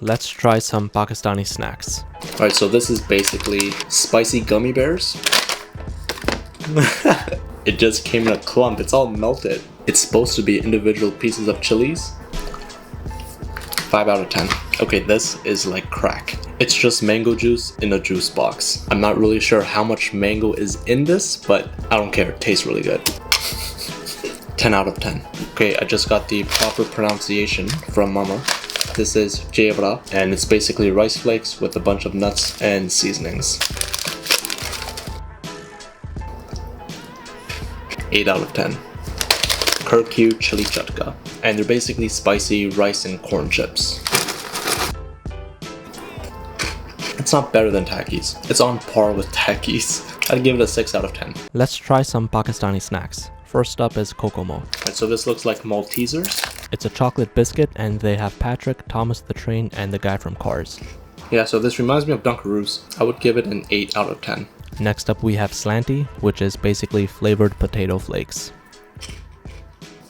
Let's try some Pakistani snacks. Alright, so this is basically spicy gummy bears. It just came in a clump, it's all melted. It's supposed to be individual pieces of chilies. 5 out of 10. Okay, this is like crack. It's just mango juice in a juice box. I'm not really sure how much mango is in this, but I don't care, it tastes really good. 10 out of 10. Okay, I just got the proper pronunciation from Mama. This is Chewra, and it's basically rice flakes with a bunch of nuts and seasonings. 8 out of 10. KurKure chili chatka, and they're basically spicy rice and corn chips. It's not better than Takis. It's on par with Takis. I'd give it a 6 out of 10. Let's try some Pakistani snacks. First up is Cocomo. Alright, so this looks like Maltesers. It's a chocolate biscuit and they have Patrick, Thomas the Train, and the guy from Cars. Yeah, so this reminds me of Dunkaroos. I would give it an 8 out of 10. Next up we have Slanty, which is basically flavored potato flakes.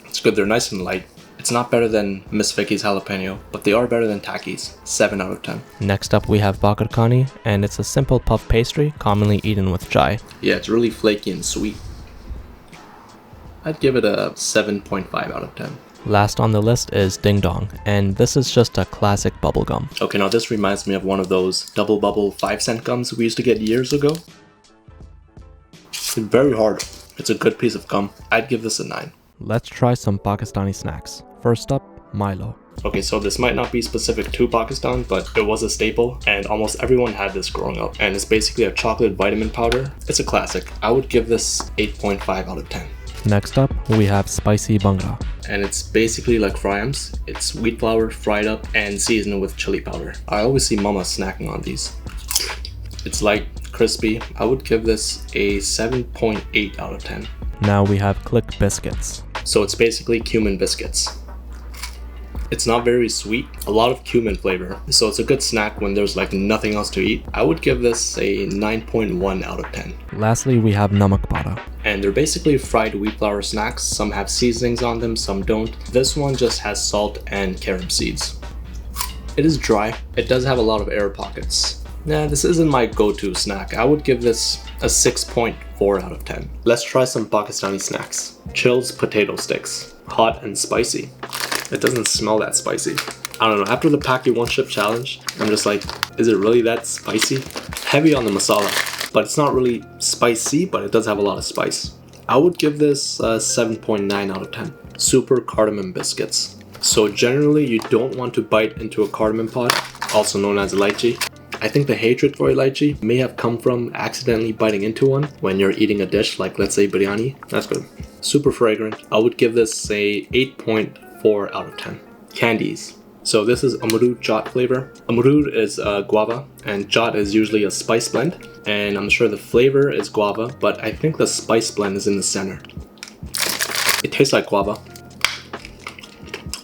It's good, they're nice and light. It's not better than Miss Vicky's jalapeno, but they are better than Takis. 7 out of 10. Next up we have Bakar Khani, and it's a simple puff pastry commonly eaten with chai. Yeah, it's really flaky and sweet. I'd give it a 7.5 out of 10. Last on the list is Ding Dong, and this is just a classic bubblegum. Okay, now this reminds me of one of those double bubble 5-cent gums we used to get years ago. It's very hard. It's a good piece of gum. I'd give this a 9. Let's try some Pakistani snacks. First up, Milo. Okay, so this might not be specific to Pakistan, but it was a staple, and almost everyone had this growing up. And it's basically a chocolate vitamin powder. It's a classic. I would give this 8.5 out of 10. Next up, we have spicy Bhungra. And it's basically like fryams. It's wheat flour fried up and seasoned with chili powder. I always see Mama snacking on these. It's light, crispy. I would give this a 7.8 out of 10. Now we have Click Biscuits. So it's basically cumin biscuits. It's not very sweet, a lot of cumin flavor, so it's a good snack when there's like nothing else to eat. I would give this a 9.1 out of 10. Lastly, we have Namak Para. And they're basically fried wheat flour snacks. Some have seasonings on them, some don't. This one just has salt and carom seeds. It is dry. It does have a lot of air pockets. Nah, this isn't my go-to snack. I would give this a 6.4 out of 10. Let's try some Pakistani snacks. Chillz potato sticks. Hot and spicy. It doesn't smell that spicy. I don't know, after the Pack Your One Chip challenge, I'm just like, is it really that spicy? Heavy on the masala, but it's not really spicy, but it does have a lot of spice. I would give this a 7.9 out of 10. Sooper cardamom biscuits. So generally, you don't want to bite into a cardamom pod, also known as lychee. I think the hatred for lychee may have come from accidentally biting into one when you're eating a dish like, let's say, biryani. That's good. Super fragrant. I would give this a 8.4 out of 10. Candeez. So this is Amrood Chaat flavor. Amrood is guava and Chaat is usually a spice blend. And I'm sure the flavor is guava, but I think the spice blend is in the center. It tastes like guava.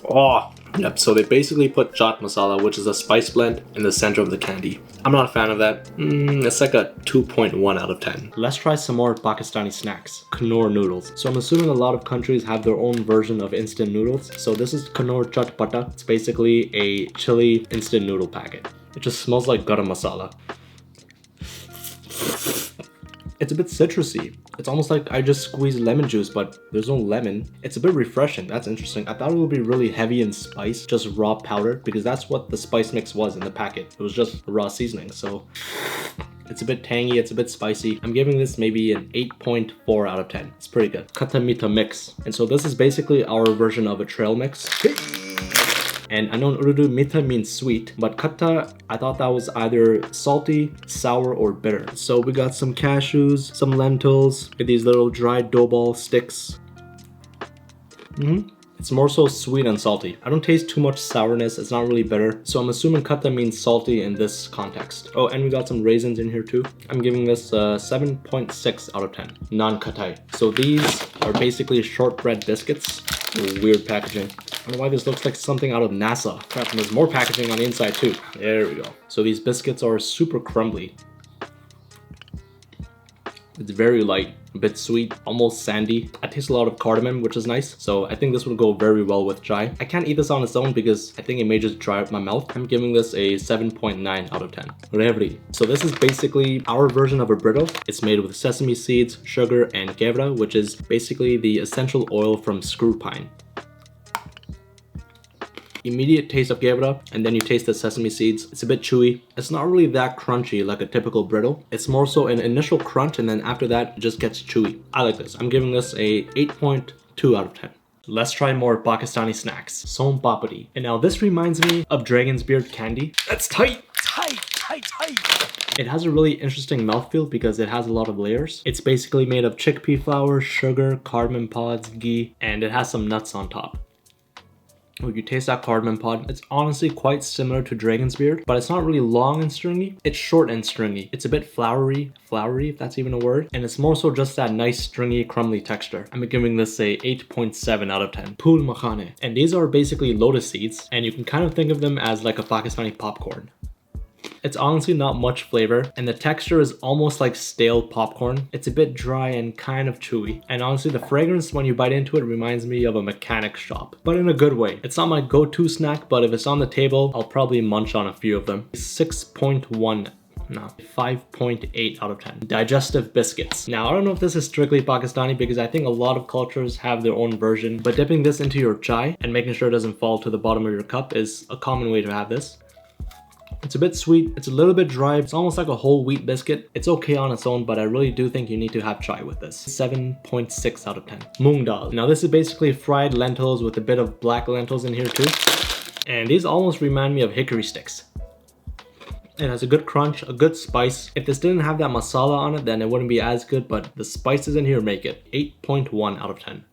Oh, yep, so they basically put chaat masala, which is a spice blend, in the center of the candy. I'm not a fan of that. It's like a 2.1 out of 10. Let's try some more Pakistani snacks. Knorr noodles. So I'm assuming a lot of countries have their own version of instant noodles. So this is Knorr Chaat Patta. It's basically a chili instant noodle packet. It just smells like garam masala. It's a bit citrusy. It's almost like I just squeezed lemon juice, but there's no lemon. It's a bit refreshing. That's interesting. I thought it would be really heavy in spice, just raw powder, because that's what the spice mix was in the packet. It was just raw seasoning, so it's a bit tangy, it's a bit spicy. I'm giving this maybe an 8.4 out of 10. It's pretty good. Khatta Meetha mix. And so this is basically our version of a trail mix. And I know in Urdu, Meetha means sweet, but Khatta, I thought that was either salty, sour, or bitter. So we got some cashews, some lentils, with these little dried dough ball sticks. It's more so sweet and salty. I don't taste too much sourness, it's not really bitter. So I'm assuming Khatta means salty in this context. Oh, and we got some raisins in here too. I'm giving this a 7.6 out of 10. Nan Khatai. So these are basically shortbread biscuits. Weird packaging. I don't know why this looks like something out of NASA. Crap, and there's more packaging on the inside too. There we go. So these biscuits are super crumbly. It's very light, a bit sweet, almost sandy. I taste a lot of cardamom, which is nice. So I think this would go very well with chai. I can't eat this on its own because I think it may just dry up my mouth. I'm giving this a 7.9 out of 10. Rewri. So this is basically our version of a brittle. It's made with sesame seeds, sugar, and Chewra, which is basically the essential oil from screw pine. Immediate taste of Chewra, and then you taste the sesame seeds. It's a bit chewy. It's not really that crunchy like a typical brittle. It's more so an initial crunch, and then after that it just gets chewy. I like this. I'm giving this a 8.2 out of 10. Let's try more Pakistani snacks. Soan Papdi. And now this reminds me of Dragon's Beard candy. That's tight! It has a really interesting mouthfeel because it has a lot of layers. It's basically made of chickpea flour, sugar, cardamom pods, ghee, and it has some nuts on top. Oh, you taste that cardamom pod. It's honestly quite similar to Dragon's Beard, but it's not really long and stringy. It's short and stringy. It's a bit floury if that's even a word. And it's more so just that nice stringy, crumbly texture. I'm giving this a 8.7 out of 10. Phool Makhana. And these are basically lotus seeds, and you can kind of think of them as like a Pakistani popcorn. It's honestly not much flavor, and the texture is almost like stale popcorn. It's a bit dry and kind of chewy. And honestly, the fragrance when you bite into it reminds me of a mechanic shop, but in a good way. It's not my go-to snack, but if it's on the table, I'll probably munch on a few of them. 6.1. No, 5.8 out of 10. Digestive Biscuits. Now, I don't know if this is strictly Pakistani because I think a lot of cultures have their own version, but dipping this into your chai and making sure it doesn't fall to the bottom of your cup is a common way to have this. It's a bit sweet, it's a little bit dry, it's almost like a whole wheat biscuit. It's okay on its own, but I really do think you need to have chai with this. 7.6 out of 10. Moong Dal. Now this is basically fried lentils with a bit of black lentils in here too. And these almost remind me of hickory sticks. It has a good crunch, a good spice. If this didn't have that masala on it, then it wouldn't be as good, but the spices in here make it. 8.1 out of 10.